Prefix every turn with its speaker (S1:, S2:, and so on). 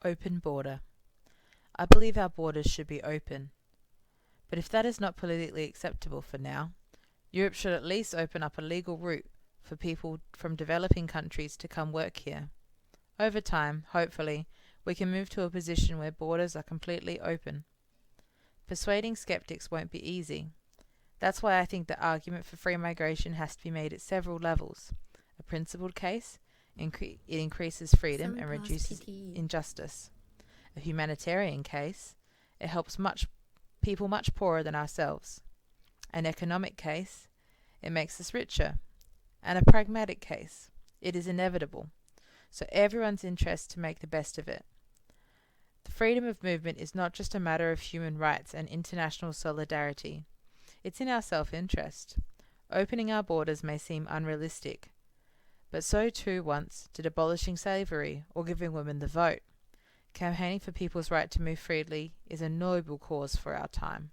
S1: Open border. I believe our borders should be open. But if that is not politically acceptable for now, Europe should at least open up a legal route for people from developing countries to come work here. Over time, hopefully, we can move to a position where borders are completely open. Persuading skeptics won't be easy. That's why I think the argument for free migration has to be made at several levels. A principled case, it increases freedom and reduces injustice. A humanitarian case, it helps people much poorer than ourselves. An economic case, it makes us richer. And a pragmatic case, it is inevitable. So everyone's interest to make the best of it. The freedom of movement is not just a matter of human rights and international solidarity. It's in our self-interest. Opening our borders may seem unrealistic, but so too once did abolishing slavery or giving women the vote. Campaigning for people's right to move freely is a noble cause for our time.